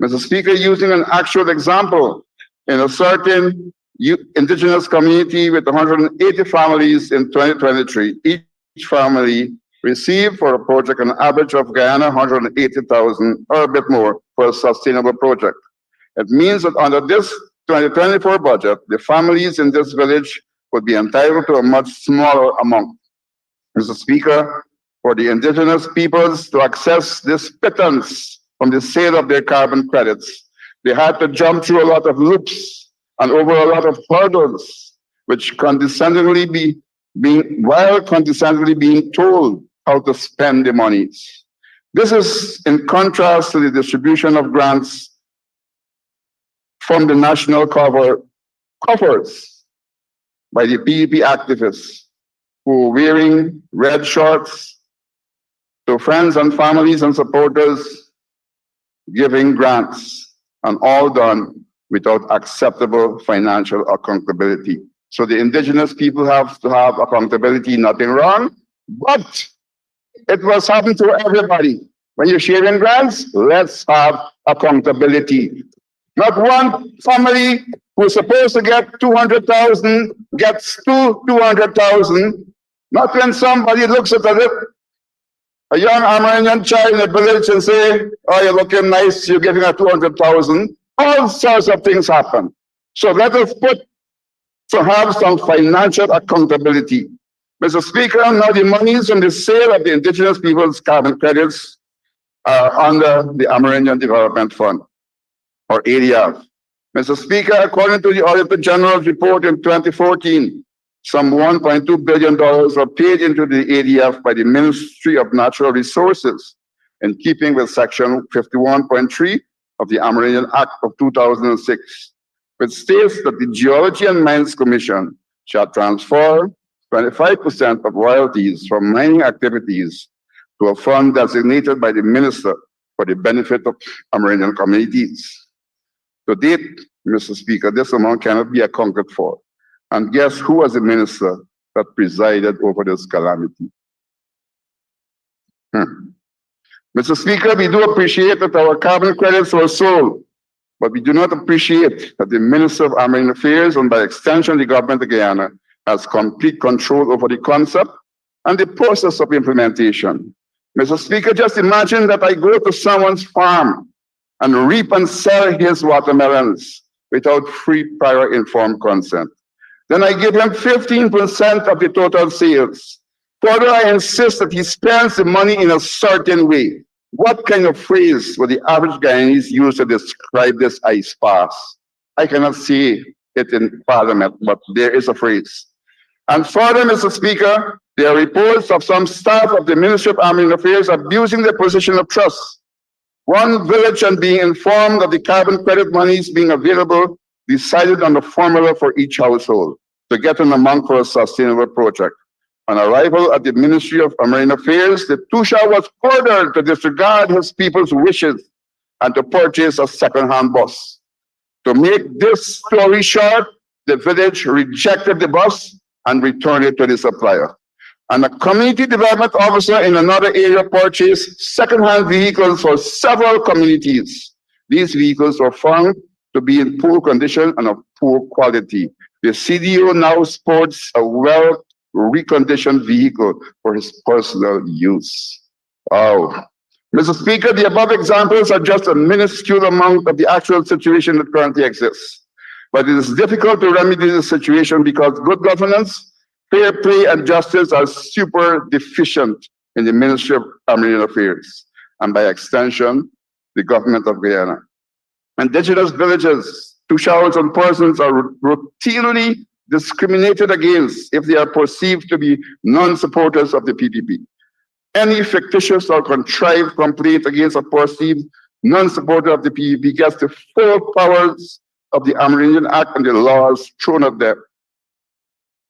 Mr. Speaker, using an actual example, in a certain indigenous community with 180 families in 2023, each family received for a project an average of Guyana 180,000 or a bit more for a sustainable project. It means that under this 2024 budget, the families in this village would be entitled to a much smaller amount. Mr. Speaker, for the indigenous peoples to access this pittance from the sale of their carbon credits, they had to jump through a lot of loops and over a lot of hurdles, which condescendingly being told how to spend the monies. This is in contrast to the distribution of grants from the national coffers by the PPP activists, who are wearing red shorts, to friends and families and supporters giving grants, and all done without acceptable financial accountability. So the indigenous people have to have accountability, nothing wrong, but it was happening to everybody. When you're sharing grants, let's have accountability. Not one family who's supposed to get 200,000 gets 200,000. Not when somebody looks at it, a young Amerindian child in a village and say, oh, you're looking nice, you're getting a 200,000. All sorts of things happen. So let us have some financial accountability. Mr. Speaker, now the monies from the sale of the indigenous people's carbon credits are under the Amerindian Development Fund, or ADF. Mr. Speaker, according to the Auditor General's report in 2014, some $1.2 billion were paid into the ADF by the Ministry of Natural Resources, in keeping with Section 51.3 of the Amerindian Act of 2006, which states that the Geology and Mines Commission shall transfer 25% of royalties from mining activities to a fund designated by the minister for the benefit of Amerindian communities. To date, Mr. Speaker, this amount cannot be accounted for. And guess who was the minister that presided over this calamity? Mr. Speaker, we do appreciate that our carbon credits were sold, but we do not appreciate that the Minister of Amerindian Affairs, and by extension the government of Guyana, has complete control over the concept and the process of implementation. Mr. Speaker, just imagine that I go to someone's farm and reap and sell his watermelons without free prior informed consent. Then I give him 15% of the total sales. Further, I insist that he spends the money in a certain way. What kind of phrase would the average Guyanese use to describe this ice pass? I cannot see it in Parliament, but there is a phrase. And further, Mr. Speaker, there are reports of some staff of the Ministry of Amerindian Affairs abusing their position of trust. One village, and being informed of the carbon credit monies being available, decided on the formula for each household to get an amount for a sustainable project. On arrival at the Ministry of Amerindian Affairs, the Tusha was ordered to disregard his people's wishes and to purchase a second-hand bus. To make this story short, the village rejected the bus and returned it to the supplier. And a community development officer in another area purchased second-hand vehicles for several communities. These vehicles were found to be in poor condition and of poor quality. The CDO now sports a well-reconditioned vehicle for his personal use. Wow. Mr. Speaker, the above examples are just a minuscule amount of the actual situation that currently exists. But it is difficult to remedy the situation because good governance, fair play, and justice are super deficient in the Ministry of Amerindian Affairs, and by extension, the government of Guyana. Indigenous villages, Tushas, and persons are routinely discriminated against if they are perceived to be non-supporters of the PPP. Any fictitious or contrived complaint against a perceived non-supporter of the PPP gets the full powers of the Amerindian Act and the laws thrown at them.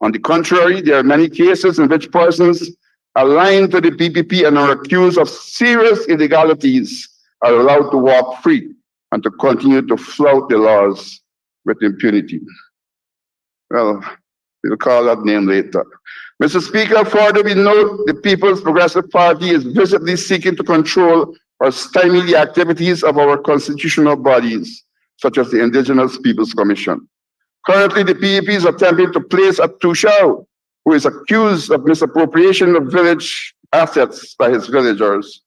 On the contrary, there are many cases in which persons aligned to the PPP and are accused of serious illegalities are allowed to walk free and to continue to flout the laws with impunity. Well, we'll call that name later. Mr. Speaker, further we note the People's Progressive Party is visibly seeking to control or stymie the activities of our constitutional bodies, such as the Indigenous Peoples Commission. Currently, the PPP is attempting to place a Tusha who is accused of misappropriation of village assets by his villagers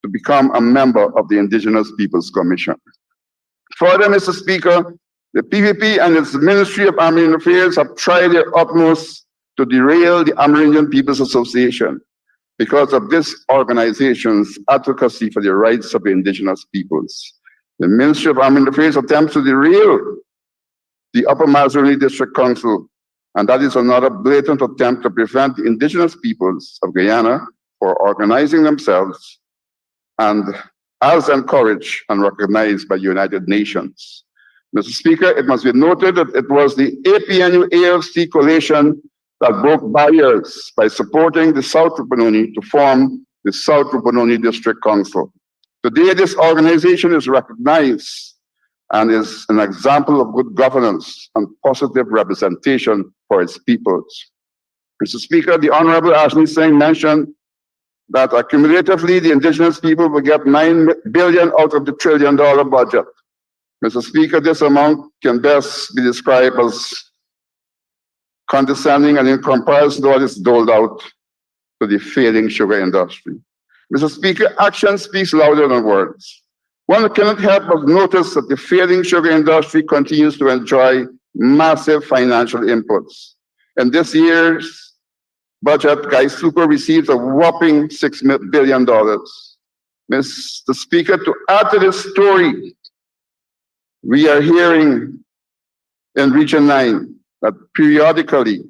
to become a member of the Indigenous Peoples Commission. Further, Mr. Speaker, the PPP and its Ministry of Amerindian Affairs have tried their utmost to derail the Amerindian Peoples Association because of this organization's advocacy for the rights of the indigenous peoples. The Ministry of Amerindian Affairs attempts to derail the Upper Mazaruni District Council, and that is another blatant attempt to prevent the indigenous peoples of Guyana from organizing themselves, and as encouraged and recognized by the United Nations. Mr. Speaker, it must be noted that it was the APNU-AFC coalition that broke barriers by supporting the South Rupununi to form the South Rupununi District Council. Today, this organization is recognized and is an example of good governance and positive representation for its peoples. Mr. Speaker, the Honorable Ashley Singh mentioned that accumulatively the indigenous people will get $9 billion out of the $1 trillion budget. Mr. Speaker, this amount can best be described as condescending and in comparison to what is doled out to the failing sugar industry. Mr. Speaker, action speaks louder than words. One cannot help but notice that the failing sugar industry continues to enjoy massive financial inputs. In this year's budget, GAISUCO receives a whopping $6 billion. Mr. Speaker, to add to this story, we are hearing in Region 9 that periodically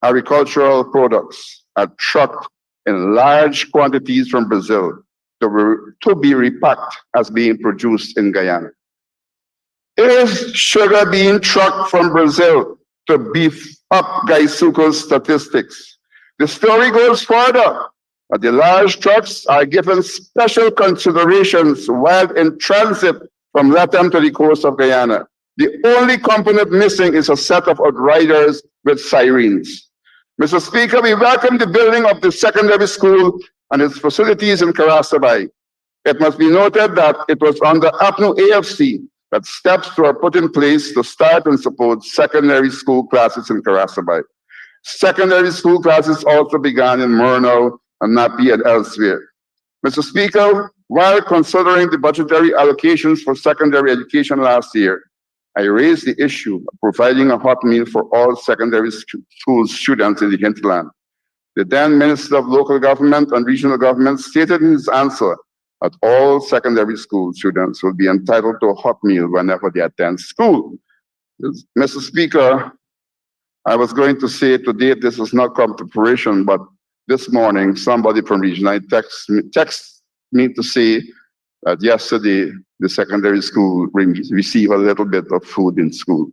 agricultural products are trucked in large quantities from Brazil to be repacked as being produced in Guyana. Is sugar being trucked from Brazil to beef up GAISUCO's statistics? The story goes further. The large trucks are given special considerations while in transit from Latam to the coast of Guyana. The only component missing is a set of outriders with sirens. Mr. Speaker, we welcome the building of the secondary school and its facilities in Karasabay. It must be noted that it was under APNU AFC that steps were put in place to start and support secondary school classes in Karasabay. Secondary school classes also began in Murnau and Napi and elsewhere. Mr. Speaker, while considering the budgetary allocations for secondary education last year, I raised the issue of providing a hot meal for all secondary school students in the hinterland. The then Minister of Local Government and Regional Government stated in his answer that all secondary school students will be entitled to a hot meal whenever they attend school. Mr. Speaker, I was going to say today this has not come to fruition, but this morning somebody from Region 9 texted me to say that yesterday the secondary school received a little bit of food in school.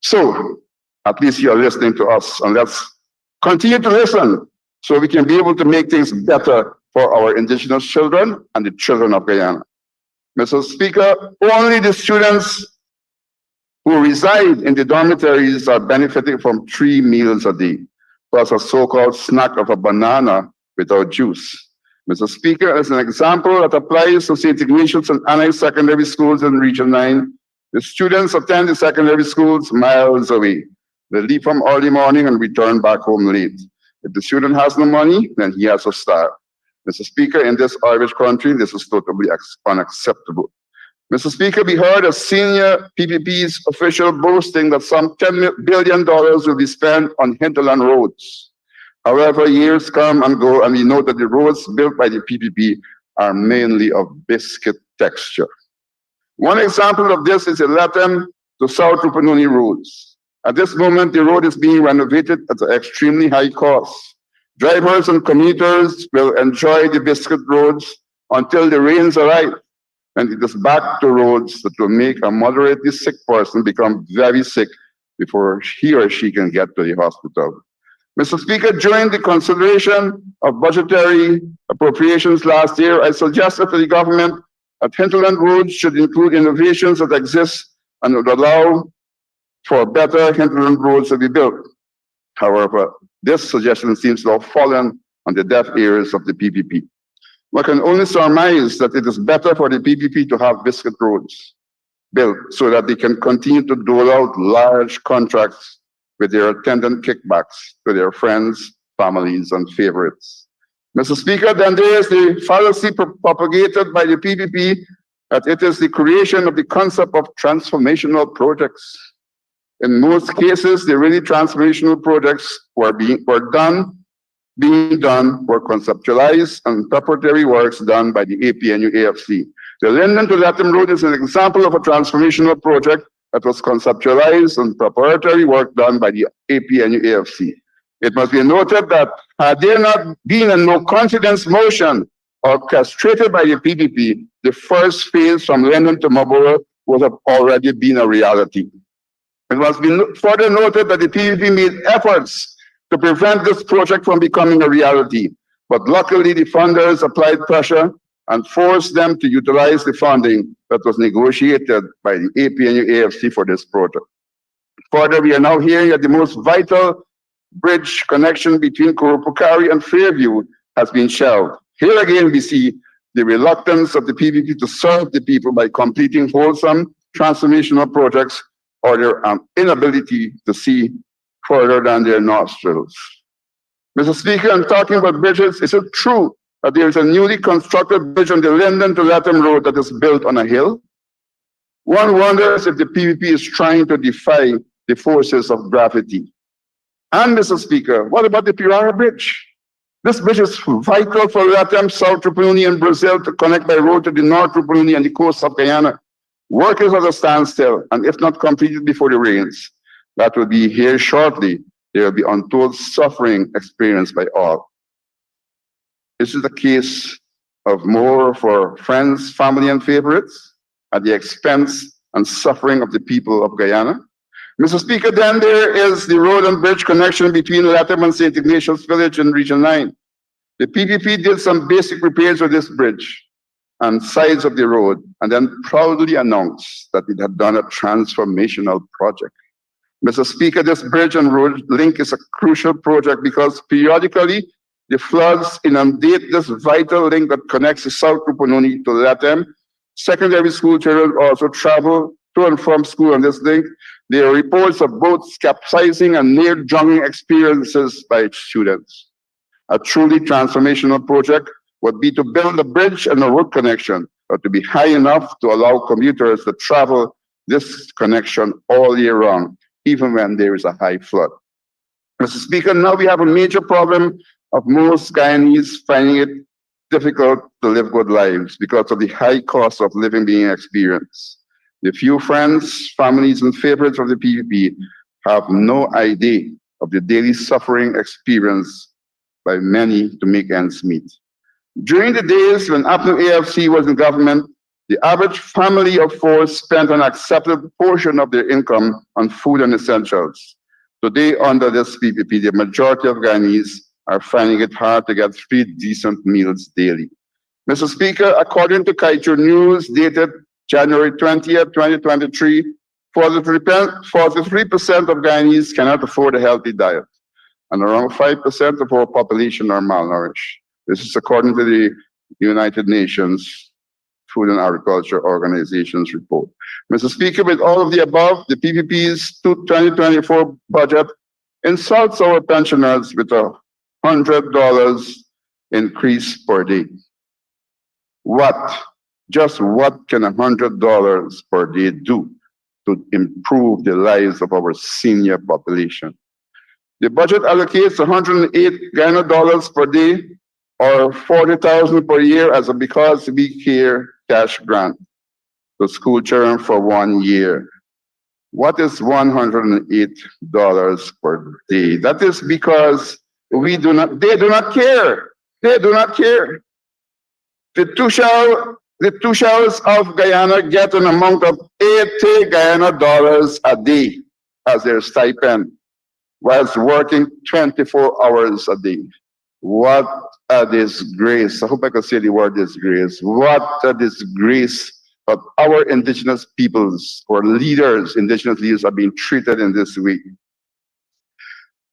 So at least you're listening to us, and let's continue to listen so we can be able to make things better for our indigenous children and the children of Guyana. Mr. Speaker, only the students who reside in the dormitories are benefiting from 3 meals a day, plus a so-called snack of a banana without juice. Mr. Speaker, as an example that applies to St. Ignatius and Annex secondary schools in Region 9, the students attend the secondary schools miles away. They leave from early morning and return back home late. If the student has no money, then he has to starve. Mr. Speaker, in this Irish country, this is totally unacceptable. Mr. Speaker, we heard a senior PPP's official boasting that some $10 billion will be spent on hinterland roads. However, years come and go, and we know that the roads built by the PPP are mainly of biscuit texture. One example of this is the Latam to South Rupununi roads. At this moment, the road is being renovated at an extremely high cost. Drivers and commuters will enjoy the biscuit roads until the rains arrive, and it is back to roads that will make a moderately sick person become very sick before he or she can get to the hospital. Mr. Speaker, during the consideration of budgetary appropriations last year, I suggested to the government that hinterland roads should include innovations that exist and would allow for better hinterland roads to be built. However, this suggestion seems to have fallen on the deaf ears of the PPP. One can only surmise that it is better for the PPP to have biscuit roads built so that they can continue to dole out large contracts with their attendant kickbacks to their friends, families, and favorites. Mr. Speaker, then there is the fallacy propagated by the PPP that it is the creation of the concept of transformational projects. In most cases, the really transformational projects were being done were conceptualized and preparatory works done by the APNU AFC. The Linden to Latham Road is an example of a transformational project that was conceptualized and preparatory work done by the APNU AFC. It must be noted that had there not been a no-confidence motion orchestrated by the PPP, the first phase from Linden to Marlborough would have already been a reality. It must be further noted that the PPP made efforts to prevent this project from becoming a reality. But luckily, the funders applied pressure and forced them to utilize the funding that was negotiated by the APNU AFC for this project. Further, we are now hearing that the most vital bridge connection between Kurupukari and Fairview has been shelved. Here again, we see the reluctance of the PPP to serve the people by completing wholesome transformational projects, or their inability to see further than their nostrils. Mr. Speaker, I'm talking about bridges. Is it true that there is a newly constructed bridge on the Linden to Latham Road that is built on a hill? One wonders if the PPP is trying to defy the forces of gravity. And Mr. Speaker, what about the Pirara Bridge? This bridge is vital for Latham, South Rupununi, and Brazil to connect by road to the North Rupununi and the coast of Guyana. Work is at a standstill, and if not completed before the rains, that will be here shortly. There will be untold suffering experienced by all. This is the case of more for friends, family, and favorites at the expense and suffering of the people of Guyana. Mr. Speaker, then there is the road and bridge connection between Latham and St. Ignatius Village in Region 9. The PPP did some basic repairs of this bridge and sides of the road, and then proudly announced that it had done a transformational project. Mr. Speaker, this bridge and road link is a crucial project because periodically the floods inundate this vital link that connects the South Rupununi to Latham. Secondary school children also travel to and from school on this link. There are reports of boats capsizing and near drowning experiences by students. A truly transformational project would be to build a bridge and a road connection, or to be high enough to allow commuters to travel this connection all year round, even when there is a high flood. Mr. Speaker, now we have a major problem of most Guyanese finding it difficult to live good lives because of the high cost of living being experienced. The few friends, families, and favorites of the PPP have no idea of the daily suffering experienced by many to make ends meet. During the days when APNU AFC was in government, the average family of four spent an acceptable portion of their income on food and essentials. Today, under this PPP, the majority of Guyanese are finding it hard to get 3 decent meals daily. Mr. Speaker, according to Kaiju News, dated January 20th, 2023, 43% of Guyanese cannot afford a healthy diet, and around 5% of our population are malnourished. This is according to the United Nations Food and Agriculture Organization's report. Mr. Speaker, with all of the above, the PPP's 2024 budget insults our pensioners with $100 increase per day. Just what can $100 per day do to improve the lives of our senior population? The budget allocates $108 Guyana per day, or $40,000 per year as a Because We Care cash grant to school children for 1 year. What is $108 per day? That is because they do not care. They do not care. The two showers of Guyana get an amount of $80 Guyana a day as their stipend, whilst working 24 hours a day. What a disgrace. I hope I can say the word disgrace. What a disgrace that our indigenous peoples or leaders, indigenous leaders, are being treated in this way.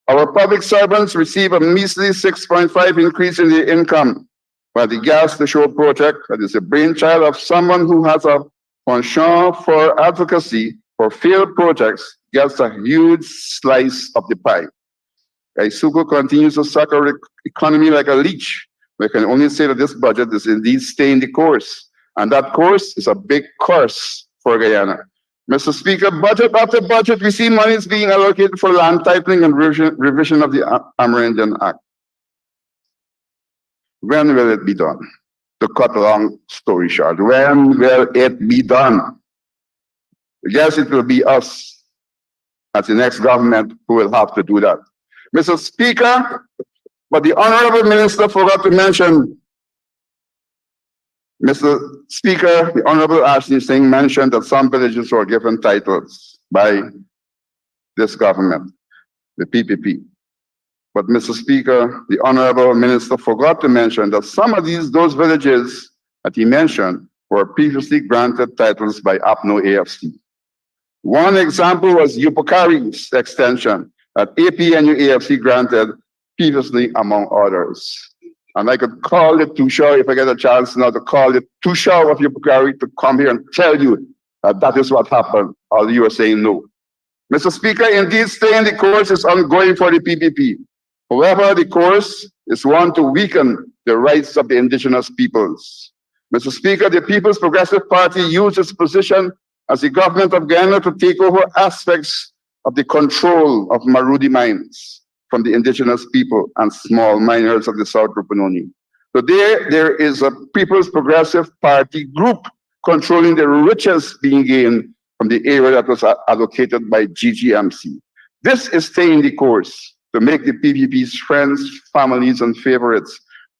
Our public servants receive a measly 6.5 increase in their income, while the Gas to Show project, that is a brainchild of someone who has a penchant for advocacy for failed projects, gets a huge slice of the pie. Isuko continues to suck our economy like a leech. We can only say that this budget is indeed staying the course, and that course is a big curse for Guyana. Mr. Speaker, budget after budget, we see money is being allocated for land titling and revision of the Amerindian Act. When will it be done? To cut a long story short, when will it be done? Yes, it will be us as the next government who will have to do that. Mr. Speaker, but the Honorable Minister forgot to mention, Mr. Speaker, the Honorable Ashley Singh mentioned that some villages were given titles by this government, the PPP. But Mr. Speaker, the Honorable Minister forgot to mention that some of those villages that he mentioned were previously granted titles by APNO AFC. One example was Yupukari's extension that APNU AFC granted previously, among others. And I could call it Tushar if I get a chance now to call it Tushar of Yupukari to come here and tell you that that is what happened, or you are saying no. Mr. Speaker, indeed, staying the course is ongoing for the PPP. However, the course is one to weaken the rights of the indigenous peoples. Mr. Speaker, the People's Progressive Party used its position as the government of Guyana to take over aspects of the control of Marudi mines from the indigenous people and small miners of the South Rupununi. Today, there is a People's Progressive Party group controlling the riches being gained from the area that was allocated by GGMC. This is staying the course to make the PPP's friends, families, and favorites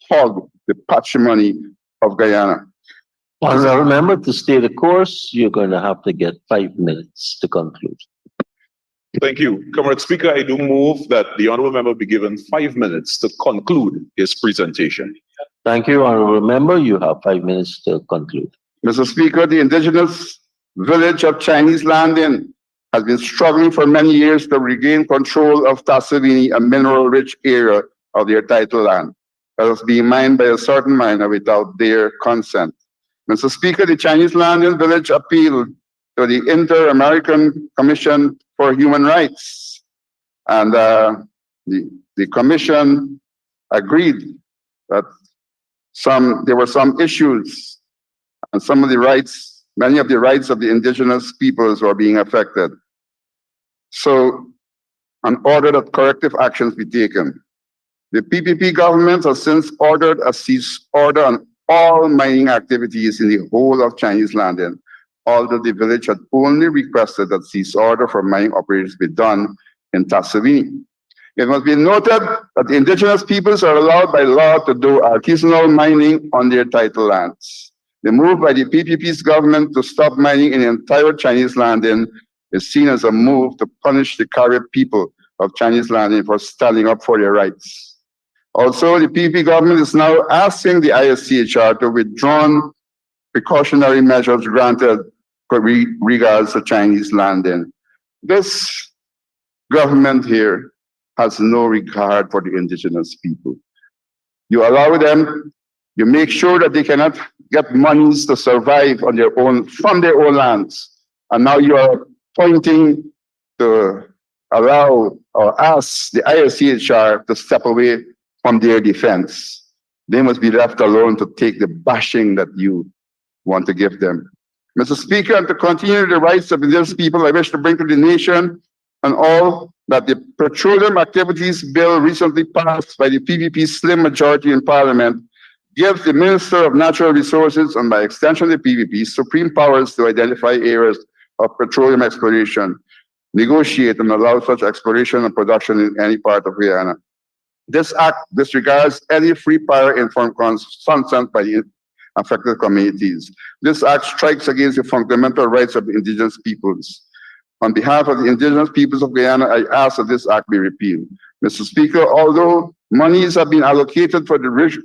hog the patrimony of Guyana. Honorable member, to stay the course, you're going to have to get 5 minutes to conclude. Thank you. Comrade Speaker, I do move that the honorable member be given 5 minutes to conclude his presentation. Thank you, honorable member. You have 5 minutes to conclude. Mr. Speaker, the indigenous village of Chinese Landing has been struggling for many years to regain control of Tasavini, a mineral-rich area of their title land that was being mined by a certain miner without their consent. Mr. Speaker, the Chinese Landing village appealed to the Inter-American Commission for Human Rights, and the commission agreed that there were some issues and some of the rights, many of the rights of the indigenous peoples were being affected. So, an order that corrective actions be taken. The PPP government has since ordered a cease order on all mining activities in the whole of Chinese Landing, although the village had only requested that cease order for mining operations be done in Tasavini. It must be noted that the indigenous peoples are allowed by law to do artisanal mining on their title lands. The move by the PPP's government to stop mining in the entire Chinese Landing is seen as a move to punish the Carib people of Chinese Landing for standing up for their rights. Also, the PPP government is now asking the ISCHR to withdraw precautionary measures granted regards to Chinese Landing. This government here has no regard for the indigenous people. You allow them, you make sure that they cannot get monies to survive on their own, from their own lands. And now you are pointing to allow or ask the ISCHR to step away from their defense. They must be left alone to take the bashing that you want to give them. Mr. Speaker, and to continue the rights of indigenous people, I wish to bring to the nation and all that the Petroleum Activities Bill recently passed by the PPP's slim majority in Parliament gives the Minister of Natural Resources, and by extension the PPP, supreme powers to identify areas of petroleum exploration, negotiate and allow such exploration and production in any part of Guyana. This act disregards any free prior informed consent by the affected communities. This act strikes against the fundamental rights of the indigenous peoples. On behalf of the indigenous peoples of Guyana, I ask that this act be repealed. Mr. Speaker, although monies have been allocated for the rich,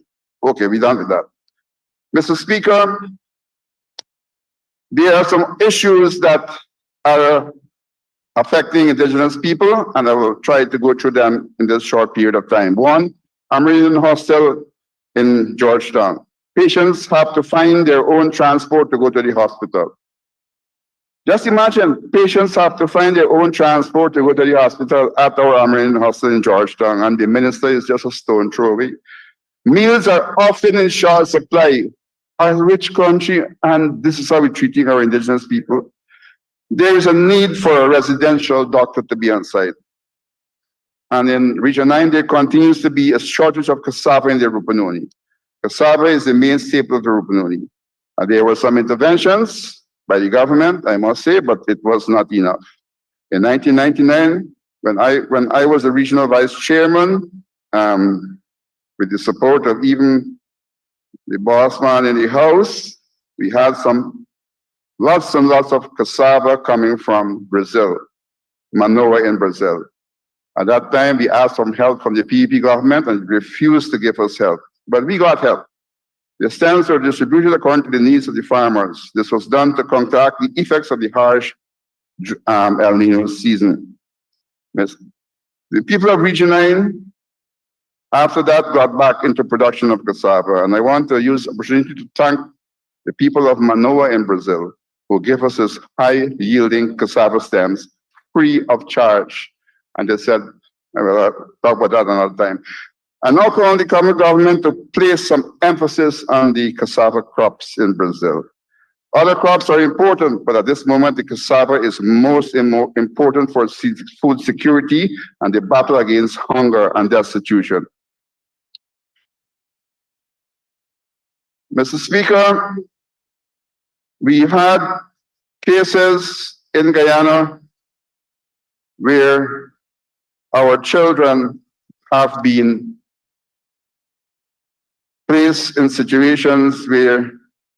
okay, we're done with that. Mr. Speaker, there are some issues that are affecting indigenous people, and I will try to go through them in this short period of time. One, American Hostel in Georgetown. Patients have to find their own transport to go to the hospital. Just imagine, patients have to find their own transport to go to the hospital at our American Hostel in Georgetown, and the minister is just a stone throw away. Meals are often in short supply. A rich country, and this is how we're treating our indigenous people. There is a need for a residential doctor to be on site. And in Region 9, there continues to be a shortage of cassava in the Rupununi. Cassava is the main staple of the Rupununi. And there were some interventions by the government, I must say, but it was not enough. In 1999, when I was the regional vice chairman, with the support of even the boss man in the house, we had lots and lots of cassava coming from Brazil, Manoa in Brazil. At that time, we asked for help from the PEP government and refused to give us help. But we got help. The stems were distributed according to the needs of the farmers. This was done to counteract the effects of the harsh El Nino season. The people of Region 9, after that, got back into production of cassava. And I want to use the opportunity to thank the people of Manoa in Brazil, who gave us this high-yielding cassava stems free of charge. And they said, I will talk about that another time. And now calling the common government to place some emphasis on the cassava crops in Brazil. Other crops are important, but at this moment, the cassava is most important for food security and the battle against hunger and destitution. Mr. Speaker, we had cases in Guyana where our children have been placed in situations where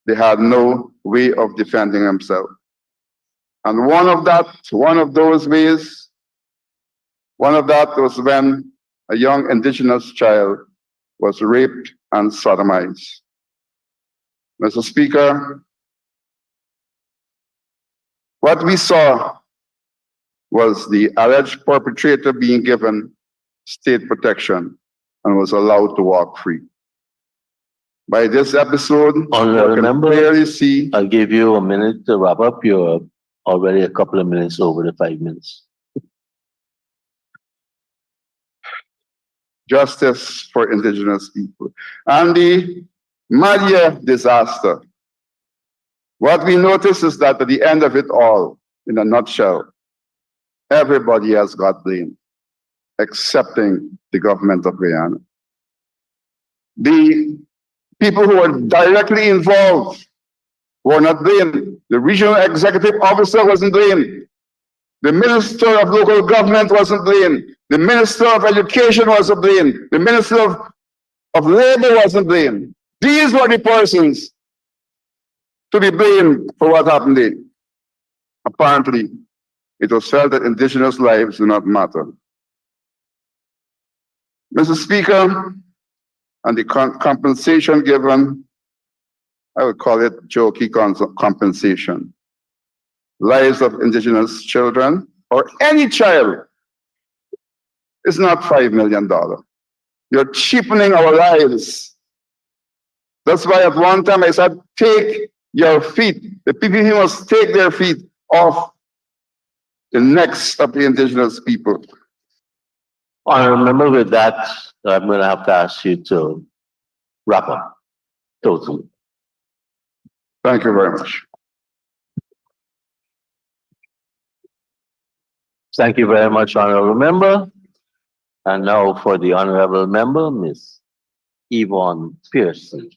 they had no way of defending themselves. And one of those ways was when a young indigenous child was raped and sodomized. Mr. Speaker, what we saw was the alleged perpetrator being given state protection and was allowed to walk free. By this episode, Honorable you can member, clearly see I'll give you a minute to wrap up. You're already a couple of minutes over the 5 minutes. justice for indigenous people. And the Madia disaster. What we notice is that at the end of it all, in a nutshell, everybody has got blamed, excepting the government of Guyana. The people who are directly involved were not blamed. The regional executive officer wasn't blamed. The minister of local government wasn't blamed. The minister of education wasn't blamed. The minister of labor wasn't blamed. These were the persons to be blamed for what happened there. Apparently, it was felt that indigenous lives do not matter. Mr. Speaker, and the compensation given, I would call it jokey compensation. Lives of indigenous children, or any child, is not $5 million. You're cheapening our lives. That's why at one time I said, take your feet. The people here must take their feet off the necks of the indigenous people. I remember with that, I'm going to have to ask you to wrap up totally. Thank you very much. Thank you very much, Honorable Member. And now for the Honorable Member, Ms. Yvonne Pearson.